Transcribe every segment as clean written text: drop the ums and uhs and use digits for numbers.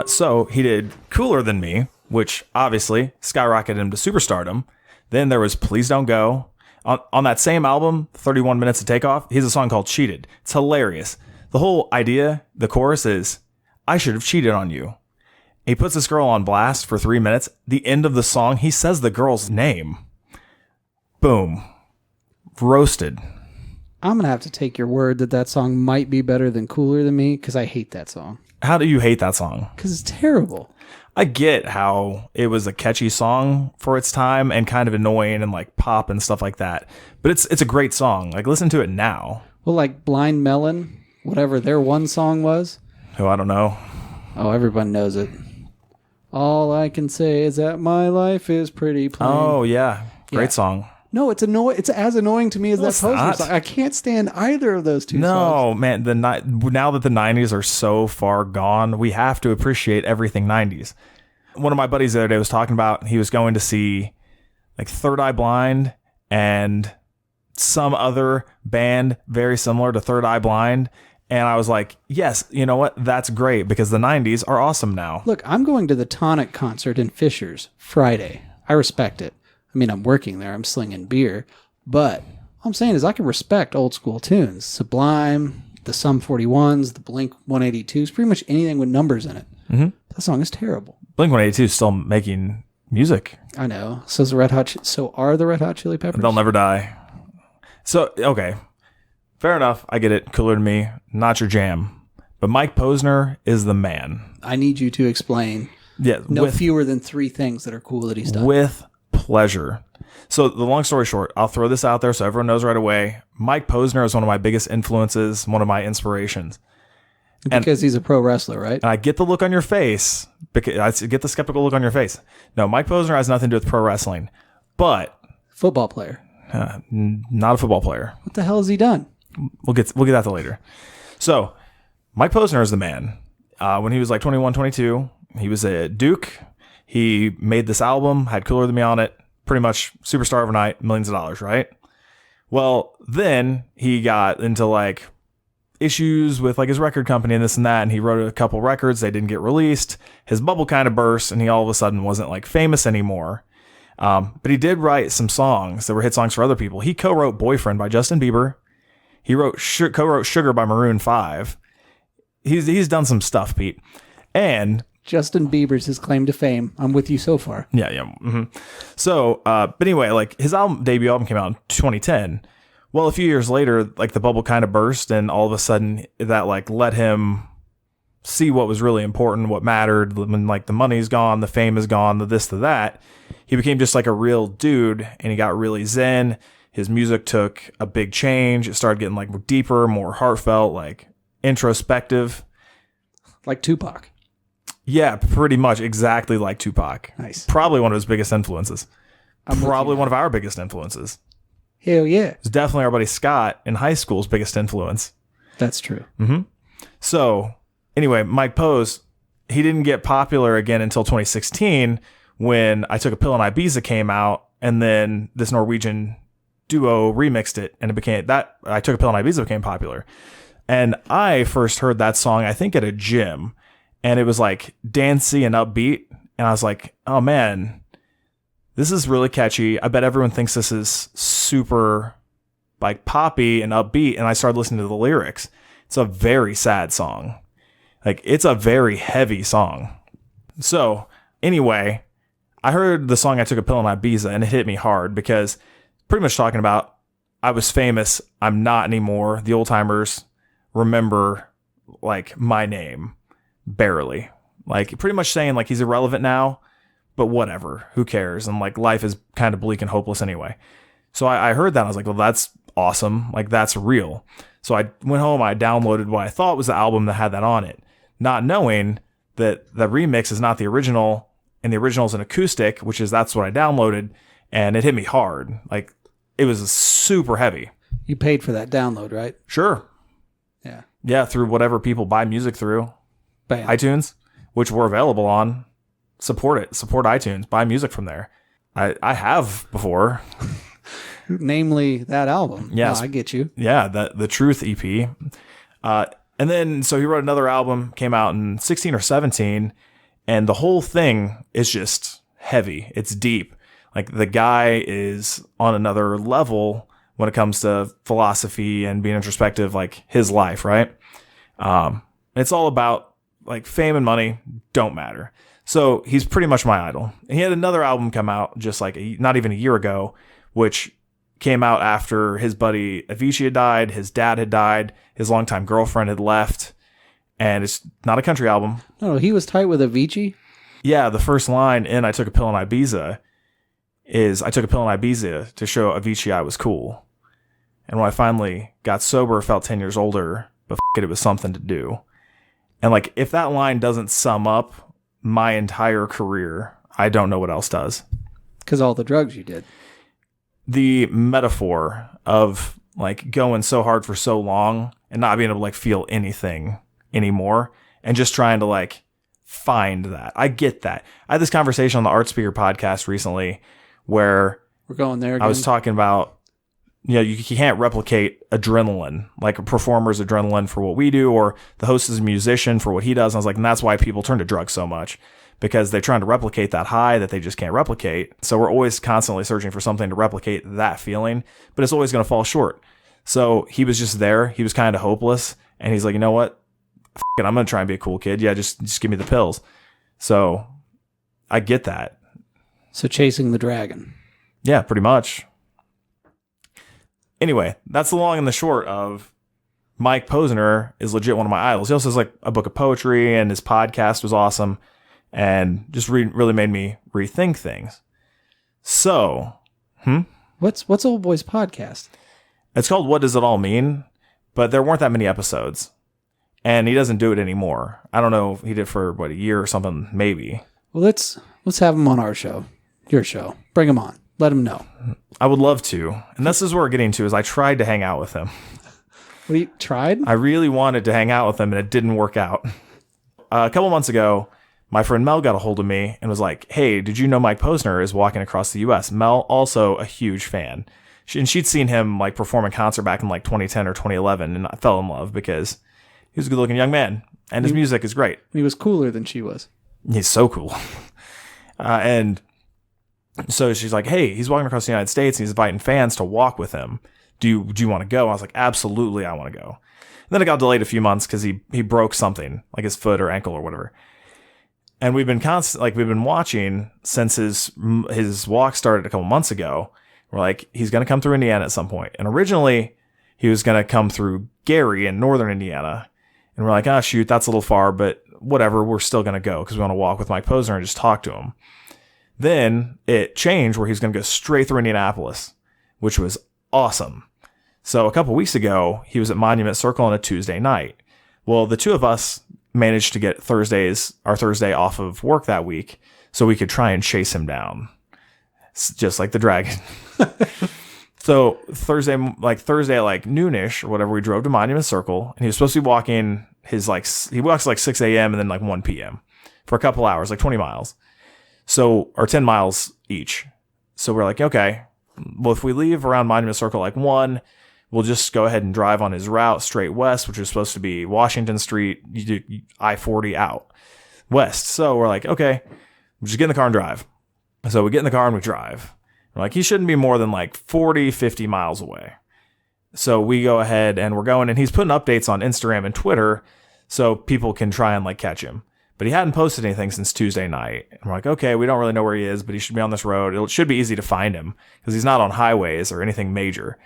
So he did Cooler Than Me, which obviously skyrocketed him to superstardom. Then there was Please Don't Go. On that same album, 31 Minutes to Take Off, he has a song called Cheated. It's hilarious. The whole idea, the chorus is, I should have cheated on you. He puts this girl on blast for 3 minutes. The end of the song, he says the girl's name. Boom. Roasted. I'm going to have to take your word that song might be better than Cooler Than Me because I hate that song. How do you hate that song? Because it's terrible. I get how it was a catchy song for its time and kind of annoying and like pop and stuff like that. But it's a great song. Like, listen to it now. Well, like Blind Melon, whatever their one song was. Oh, I don't know. Oh, everyone knows it. All I can say is that my life is pretty plain. Oh, yeah. Great song. No, it's It's as annoying to me as that it's Poster not. song. I can't stand either of those two songs. No, man. Now that the 90s are so far gone, we have to appreciate everything 90s. One of my buddies the other day was talking about he was going to see like Third Eye Blind and some other band very similar to Third Eye Blind. And I was like, yes, you know what? That's great because the 90s are awesome now. Look, I'm going to the Tonic concert in Fishers Friday. I respect it. I mean, I'm working there. I'm slinging beer. But all I'm saying is I can respect old school tunes. Sublime, the Sum 41s, the Blink 182s, pretty much anything with numbers in it. Mm-hmm. That song is terrible. Blink 182 is still making music. I know. So are the Red Hot Chili Peppers. They'll never die. So, okay. Fair enough. I get it. Cooler Than Me. Not your jam. But Mike Posner is the man. I need you to explain Yeah. fewer than 3 things that are cool that he's done. With pleasure. So the long story short, I'll throw this out there so everyone knows right away. Mike Posner is one of my biggest influences, one of my inspirations. Because he's a pro wrestler, right? And I get the look on your face. Because I get the skeptical look on your face. No, Mike Posner has nothing to do with pro wrestling. But Football player. not a football player. What the hell has he done? We'll get that to later. So Mike Posner is the man. When he was like 21, 22, he was at Duke. He made this album, had Cooler Than Me on it. Pretty much superstar overnight, millions of dollars, right? Well, then he got into like issues with like his record company and this and that, and he wrote a couple records. They didn't get released. His bubble kind of burst, and he all of a sudden wasn't like famous anymore. But he did write some songs that were hit songs for other people. He co-wrote Boyfriend by Justin Bieber. He co-wrote Sugar by Maroon 5. He's done some stuff, Pete. And Justin Bieber's his claim to fame. I'm with you so far. Yeah. Mm-hmm. So, but anyway, like his debut album came out in 2010. Well, a few years later, like the bubble kind of burst, and all of a sudden that like let him see what was really important, what mattered. When like the money's gone, the fame is gone, the this, the that, he became just like a real dude, and he got really zen. His music took a big change. It started getting like deeper, more heartfelt, like introspective. Like Tupac. Yeah, pretty much exactly like Tupac. Nice. Probably one of his biggest influences. Probably one of our biggest influences. Hell yeah. It's definitely our buddy Scott in high school's biggest influence. That's true. Mm-hmm. So, anyway, Mike Pose, he didn't get popular again until 2016 when I Took a Pill in Ibiza came out, and then this Norwegian duo remixed it, and it became that I Took a Pill in Ibiza became popular. And I first heard that song, I think, at a gym. And it was like dancey and upbeat. And I was like, oh man, this is really catchy. I bet everyone thinks this is super like poppy and upbeat. And I started listening to the lyrics. It's a very sad song. Like it's a very heavy song. So anyway, I heard the song I Took a Pill in Ibiza, and it hit me hard because pretty much talking about I was famous. I'm not anymore. The old timers remember like my name. Barely. Like pretty much saying like he's irrelevant now, but whatever, who cares? And like life is kind of bleak and hopeless anyway. So I heard that. I was like, well, that's awesome. Like that's real. So I went home, I downloaded what I thought was the album that had that on it, not knowing that the remix is not the original, and the original is an acoustic, that's what I downloaded, and it hit me hard. Like it was super heavy. You paid for that download, right? Sure. Yeah. Yeah, through whatever people buy music through. Bam. iTunes, which we're available on. Support it. Support iTunes. Buy music from there. I have before. Namely, that album. Yes. No, I get you. Yeah, the Truth EP. And then, so he wrote another album, came out in 16 or 17, and the whole thing is just heavy. It's deep. Like, the guy is on another level when it comes to philosophy and being introspective, like his life, right? It's all about, like, fame and money don't matter. So he's pretty much my idol. And he had another album come out just like not even a year ago, which came out after his buddy Avicii had died, his dad had died, his longtime girlfriend had left, and it's not a country album. No, he was tight with Avicii. Yeah, the first line in I Took a Pill in Ibiza is, I took a pill in Ibiza to show Avicii I was cool. And when I finally got sober, felt 10 years older, but it was something to do. And like, if that line doesn't sum up my entire career, I don't know what else does. Because all the drugs you did. The metaphor of like going so hard for so long and not being able to like feel anything anymore and just trying to like find that. I get that. I had this conversation on the Art Speaker podcast recently where we're going there again. I was talking about, you know, you can't replicate adrenaline, like a performer's adrenaline for what we do, or the host is a musician for what he does. And I was like, and that's why people turn to drugs so much, because they're trying to replicate that high that they just can't replicate. So we're always constantly searching for something to replicate that feeling, but it's always going to fall short. So he was just there. He was kind of hopeless. And he's like, you know what? F it, I'm going to try and be a cool kid. Yeah, just give me the pills. So I get that. So chasing the dragon. Yeah, pretty much. Anyway, that's the long and the short of Mike Posner is legit one of my idols. He also has like a book of poetry, and his podcast was awesome and just really made me rethink things. So, What's Old Boy's podcast? It's called What Does It All Mean? But there weren't that many episodes. And he doesn't do it anymore. I don't know if he did for, a year or something, maybe. Well, let's have him on our show. Your show. Bring him on. Let him know. I would love to. And this is where we're getting to, is I tried to hang out with him. What, you tried? I really wanted to hang out with him, and it didn't work out. A couple months ago, my friend Mel got a hold of me and was like, hey, did you know Mike Posner is walking across the U.S.? Mel, also a huge fan. And she'd seen him like perform in concert back in like 2010 or 2011, and I fell in love because he was a good-looking young man, and his music is great. He was cooler than she was. He's so cool. And so she's like, hey, he's walking across the United States, and he's inviting fans to walk with him. Do you want to go? I was like, absolutely, I want to go. And then it got delayed a few months because he broke something, like his foot or ankle or whatever. And we've been watching since his walk started a couple months ago. We're like, he's going to come through Indiana at some point. And originally, he was going to come through Gary in northern Indiana. And we're like, shoot, that's a little far, but whatever, we're still going to go because we want to walk with Mike Posner and just talk to him. Then it changed where he's going to go straight through Indianapolis, which was awesome. So a couple weeks ago, he was at Monument Circle on a Tuesday night. Well, the two of us managed to get our Thursday off of work that week so we could try and chase him down. It's just like the dragon. So Thursday at like noonish or whatever, we drove to Monument Circle, and he was supposed to be walking he walks like 6 a.m. and then like 1 p.m. for a couple hours, like 20 miles. So, or 10 miles each. So we're like, okay, well, if we leave around Monument Circle like 1, we'll just go ahead and drive on his route straight west, which is supposed to be Washington Street, I-40 out west. So we're like, okay, we'll just get in the car and drive. So we get in the car and we drive. We're like, he shouldn't be more than like 40, 50 miles away. So we go ahead and we're going, and he's putting updates on Instagram and Twitter so people can try and like catch him. But he hadn't posted anything since Tuesday night. And we're like, okay, we don't really know where he is, but he should be on this road. It should be easy to find him because he's not on highways or anything major,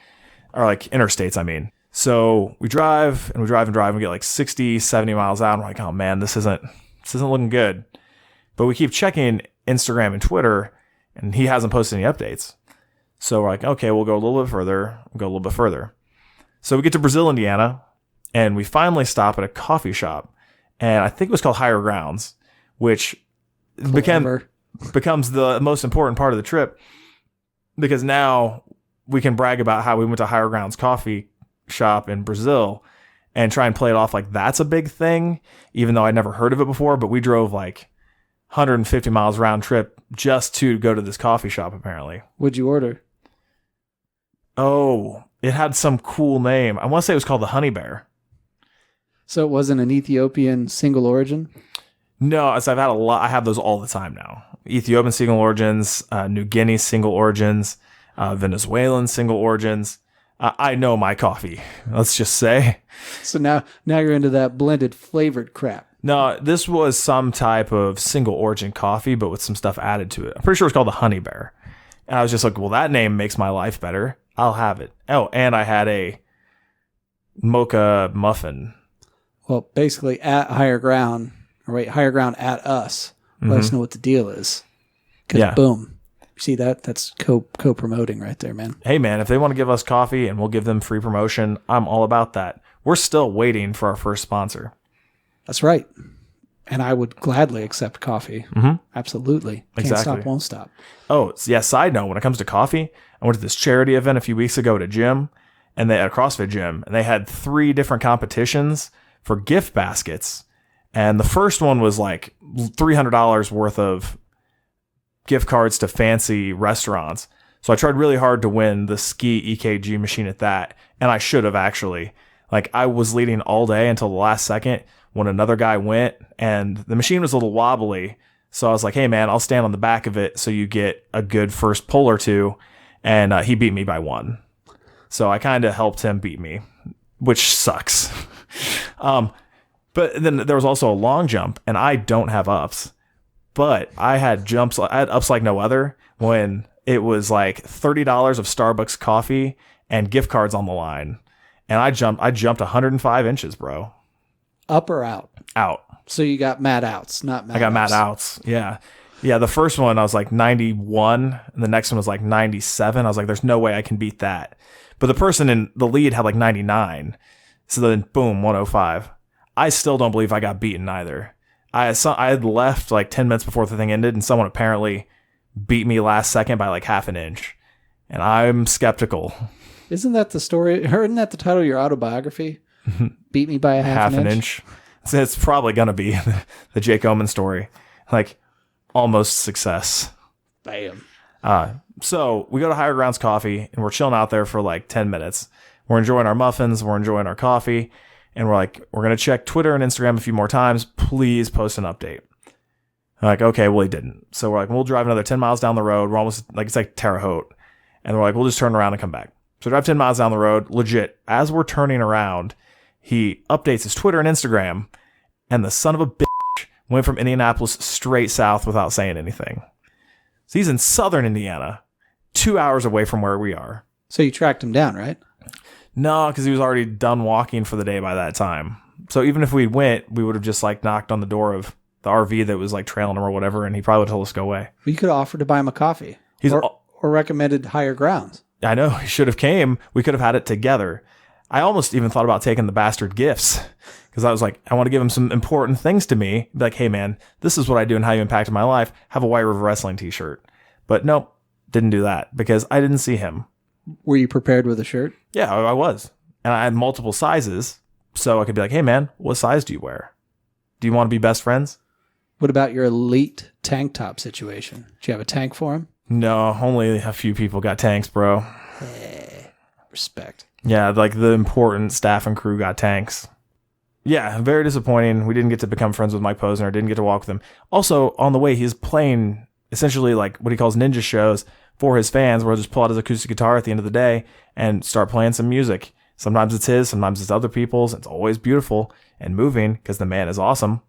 or like interstates, I mean. So we drive and we drive and drive and we get like 60, 70 miles out. And we're like, oh man, this isn't looking good. But we keep checking Instagram and Twitter, and he hasn't posted any updates. So we're like, okay, we'll go a little bit further. So we get to Brazil, Indiana, and we finally stop at a coffee shop. And I think it was called Higher Grounds, which becomes the most important part of the trip, because now we can brag about how we went to Higher Grounds coffee shop in Brazil and try and play it off like that's a big thing, even though I'd never heard of it before. But we drove like 150 miles round trip just to go to this coffee shop, apparently. What'd you order? Oh, it had some cool name. I want to say it was called the Honey Bear. So it wasn't an Ethiopian single origin? No, so I've had a lot. I have those all the time now. Ethiopian single origins, New Guinea single origins, Venezuelan single origins. I know my coffee. Let's just say. So now you're into that blended flavored crap. No, this was some type of single origin coffee, but with some stuff added to it. I'm pretty sure it's called the Honey Bear. And I was just like, well, that name makes my life better. I'll have it. Oh, and I had a mocha muffin. Well, basically at Higher Ground, Higher Ground at us. Let us know what the deal is. Because boom. See that? That's co-promoting right there, man. Hey, man, if they want to give us coffee and we'll give them free promotion, I'm all about that. We're still waiting for our first sponsor. That's right. And I would gladly accept coffee. Mm-hmm. Absolutely. Can't stop, won't stop. Oh, yeah, side note, when it comes to coffee, I went to this charity event a few weeks ago at a gym, and they had a CrossFit gym, and they had 3 different competitions for gift baskets. And the first one was like $300 worth of gift cards to fancy restaurants. So I tried really hard to win the Ski EKG machine at that. And I should have actually. Like, I was leading all day until the last second when another guy went, and the machine was a little wobbly. So I was like, hey man, I'll stand on the back of it so you get a good first pull or two. And he beat me by 1. So I kind of helped him beat me, which sucks. But then there was also a long jump, and I don't have ups. But I had ups like no other when it was like $30 of Starbucks coffee and gift cards on the line. And I jumped 105 inches, bro. Up or out? Out. So you got mad outs, not mad I got ups. mad outs. Yeah. Yeah. The first one, I was like 91, and the next one was like 97. I was like, there's no way I can beat that. But the person in the lead had like 99. So then, boom, 105. I still don't believe I got beaten either. I had left like 10 minutes before the thing ended, and someone apparently beat me last second by like half an inch. And I'm skeptical. Isn't that the story? Isn't that the title of your autobiography? Beat me by a half an inch? So it's probably going to be the Jake Oman story. Like, almost success. Bam. So we go to Higher Grounds Coffee, and we're chilling out there for like 10 minutes. We're enjoying our muffins. We're enjoying our coffee. And we're like, we're going to check Twitter and Instagram a few more times. Please post an update. I'm like, okay, well, he didn't. So we're like, we'll drive another 10 miles down the road. We're almost like, it's like Terre Haute. And we're like, we'll just turn around and come back. So drive 10 miles down the road. Legit, as we're turning around, he updates his Twitter and Instagram. And the son of a bitch went from Indianapolis straight south without saying anything. So he's in southern Indiana, 2 hours away from where we are. So you tracked him down, right? No, because he was already done walking for the day by that time. So even if we went, we would have just like knocked on the door of the RV that was like trailing him or whatever, and he probably would have told us to go away. We could have offered to buy him a coffee. Or recommended Higher Grounds. I know. He should have came. We could have had it together. I almost even thought about taking the bastard gifts, because I was like, I want to give him some important things to me. Be like, hey man, this is what I do and how you impacted my life. Have a White River Wrestling t-shirt. But nope, didn't do that because I didn't see him. Were you prepared with a shirt? Yeah, I was. And I had multiple sizes, so I could be like, hey man, what size do you wear? Do you want to be best friends? What about your elite tank top situation? Did you have a tank for him? No, only a few people got tanks, bro. Respect. Yeah, like the important staff and crew got tanks. Yeah, very disappointing. We didn't get to become friends with Mike Posner. Didn't get to walk with him. Also, on the way, he's playing essentially like what he calls ninja shows for his fans, where he'll just pull out his acoustic guitar at the end of the day and start playing some music. Sometimes it's his, sometimes it's other people's. It's always beautiful and moving because the man is awesome.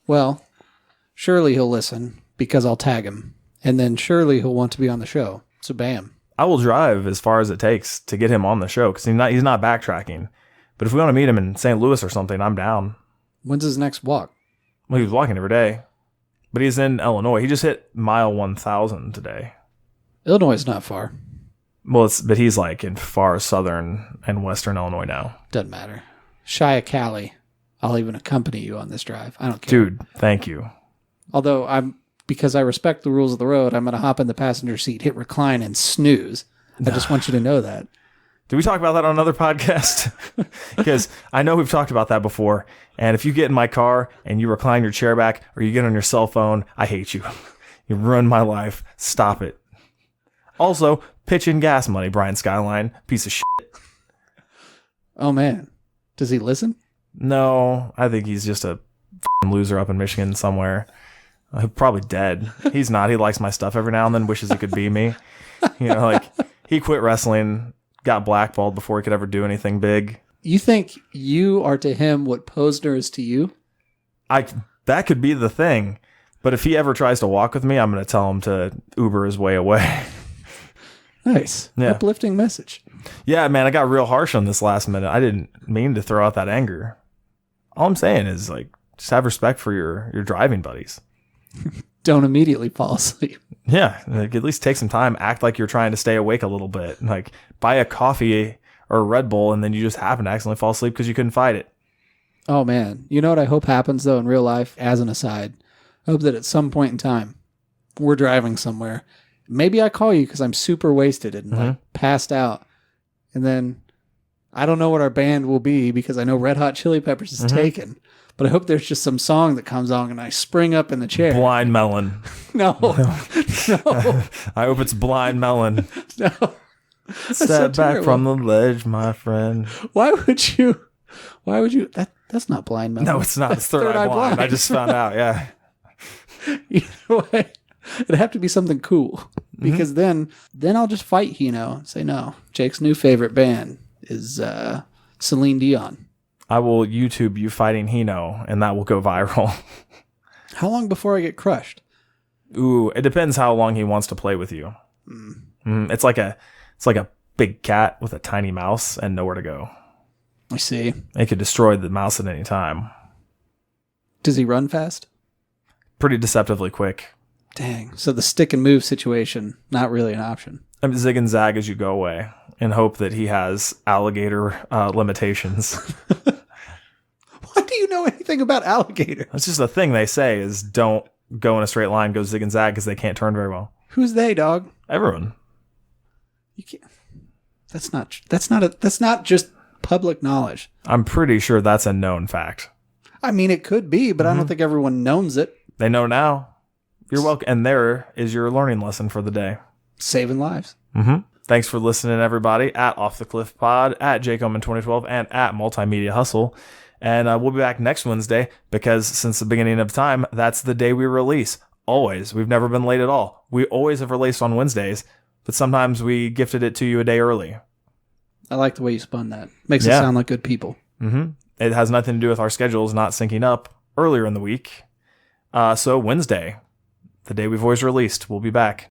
Well, surely he'll listen because I'll tag him. And then surely he'll want to be on the show. So bam. I will drive as far as it takes to get him on the show because he's not backtracking. But if we want to meet him in St. Louis or something, I'm down. When's his next walk? Well, he was walking every day. But he's in Illinois. He just hit mile 1,000 today. Illinois is not far. Well, but he's like in far southern and western Illinois now. Doesn't matter. Shy of Cali. I'll even accompany you on this drive. I don't care. Dude, thank you. Although because I respect the rules of the road, I'm going to hop in the passenger seat, hit recline, and snooze. I just want you to know that. Did we talk about that on another podcast? Because I know we've talked about that before. And if you get in my car and you recline your chair back or you get on your cell phone, I hate you. You ruined my life. Stop it. Also, pitch in gas money, Brian Skyline. Piece of shit. Oh, man. Does he listen? No, I think he's just a f***ing loser up in Michigan somewhere. Probably dead. He's not. He likes my stuff every now and then, wishes he could be me. You know, like, he quit wrestling, got blackballed before he could ever do anything big. You think you are to him what Posner is to you? That could be the thing. But if he ever tries to walk with me, I'm going to tell him to Uber his way away. Nice. Yeah. Uplifting message. Yeah, man, I got real harsh on this last minute. I didn't mean to throw out that anger. All I'm saying is, like, just have respect for your driving buddies. Don't immediately fall asleep. Yeah, like, at least take some time. Act like you're trying to stay awake a little bit. Like, buy a coffee or a Red Bull, and then you just happen to accidentally fall asleep because you couldn't fight it. Oh, man. You know what I hope happens, though, in real life, as an aside? I hope that at some point in time, we're driving somewhere. Maybe I call you because I'm super wasted and like passed out. And then I don't know what our band will be because I know Red Hot Chili Peppers is taken. But I hope there's just some song that comes on and I spring up in the chair. Blind Melon. No. No. I hope it's Blind Melon. No. Step back from the ledge, my friend. Why would you? That's not Blind Melon. No, it's not. It's Third Eye Blind. I just found out, yeah. Either way, it'd have to be something cool. Because then I'll just fight Hino and say, no, Jake's new favorite band is Celine Dion. I will YouTube you fighting Hino, and that will go viral. How long before I get crushed? Ooh, it depends how long he wants to play with you. It's like a big cat with a tiny mouse and nowhere to go. I see. It could destroy the mouse at any time. Does he run fast? Pretty deceptively quick. Dang. So the stick and move situation, not really an option. I mean, zig and zag as you go away and hope that he has alligator limitations. What do you know anything about alligators? That's just the thing they say is don't go in a straight line, go zig and zag because they can't turn very well. Who's they, dog? Everyone. You can't. That's not just public knowledge. I'm pretty sure that's a known fact. I mean, it could be, but I don't think everyone knows it. They know now. You're welcome. And there is your learning lesson for the day. Saving lives. Thanks for listening, everybody, at Off the Cliff Pod, at Jake Oman 2012, and at Multimedia Hustle. And we'll be back next Wednesday because since the beginning of time, that's the day we release. Always. We've never been late at all. We always have released on Wednesdays, but sometimes we gifted it to you a day early. I like the way you spun that. Makes it sound like good people. It has nothing to do with our schedules not syncing up earlier in the week. So Wednesday, the day we've always released, we'll be back.